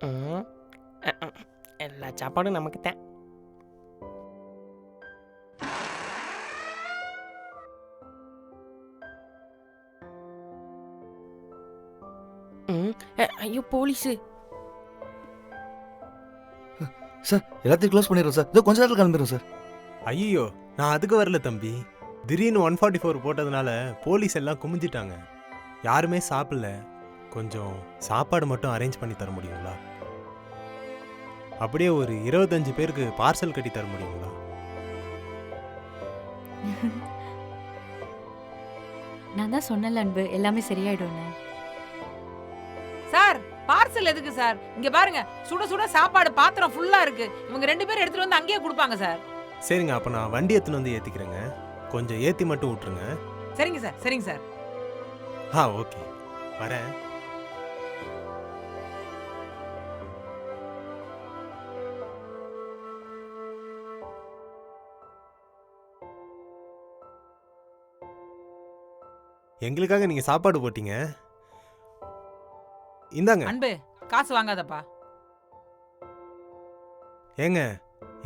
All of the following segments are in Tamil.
ம். எல்லா சாப்பாடும் நமக்கு தான். ம். ஐயோ போலீஸு. சார் எல்லாத்தையும் க்ளோஸ் பண்ணிடுறோம் சார். இதோ கொஞ்ச நேரத்தில் கிளம்பிடுறோம் சார். ஐயோ, நான் அதுக்கு வரல தம்பி. திடீர்னு 144 போட்டதுனால போலீஸ் எல்லாம் குமிஞ்சிட்டாங்க. யாருமே சாப்பிடல. கொஞ்சம் சாப்பாடு மட்டும் அரேஞ்ச் பண்ணி தர முடியுங்களா? அப்படியே ஒரு 25 பேருக்கு பார்சல் கட்டி தர முடியுங்களா? நான் தான் சொன்னல அன்பு, எல்லாமே சரியாயிடும்னு. சார் பார்சல் எதுக்கு சார்? இங்க பாருங்க, சுட சுட சாப்பாடு பாத்திரம் ஃபுல்லா இருக்கு. இவங்க 2 பேரும் எடுத்துட்டு வந்து அங்கேயே கொடுப்பாங்க சார். சரிங்க, அப்போ நான் வண்டி எடுத்துன்னு வந்து ஏற்றிக்கிறேங்க. கொஞ்சம் ஏற்றி மட்டும் விட்டுருங்க. சரிங்க சார், சரிங்க சார். ஓகே, வரேன். எங்களுக்காக நீங்க சாப்பாடு போட்டீங்க, இந்தாங்க. அன்பு, காசு வாங்காதப்பா. ஏங்க,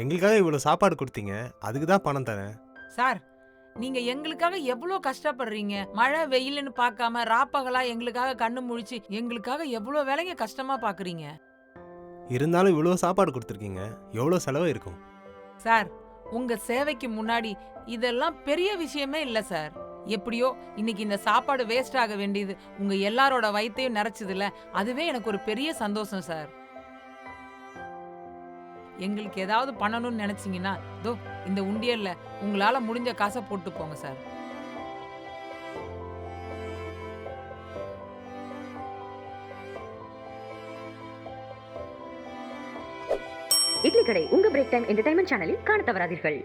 எங்களுக்காக இவ்வளவு சாப்பாடு கொடுத்தீங்க, அதுக்கு தான் பணம் தரேன். சார், நீங்க எங்களுக்காக எவ்வளோ கஷ்டப்படுறீங்க. மழை வெயில்னு பார்க்காம ராப்பகலா எங்களுக்காக கண்ணு முழிச்சு எங்களுக்காக எவ்வளோ வேலைங்க கஷ்டமா பாக்குறீங்க. இருந்தாலும் இவ்வளவு சாப்பாடு கொடுத்துருக்கீங்க, எவ்வளவு செலவு இருக்கும்? சார், உங்க சேவைக்கு முன்னாடி இதெல்லாம் பெரிய விஷயமே இல்ல சார். எப்படியோ இன்னைக்கு இந்த சாப்பாடு வேஸ்ட் ஆக வேண்டியது உங்க எல்லாரோட வயித்தையும் நிறைச்சதுல, அதுவே எனக்கு ஒரு பெரிய சந்தோஷம் சார். எங்களுக்கு ஏதாவது பண்ணணும்னு நினைச்சீங்கன்னா தோ இந்த உண்டியல்ல உங்களால முடிஞ்ச காசை போட்டு போங்க சார். இட்லி கடை உங்க பிரேக் டைம் என்டர்டைன்மெண்ட் சேனலில் காண தவறாதீர்கள்.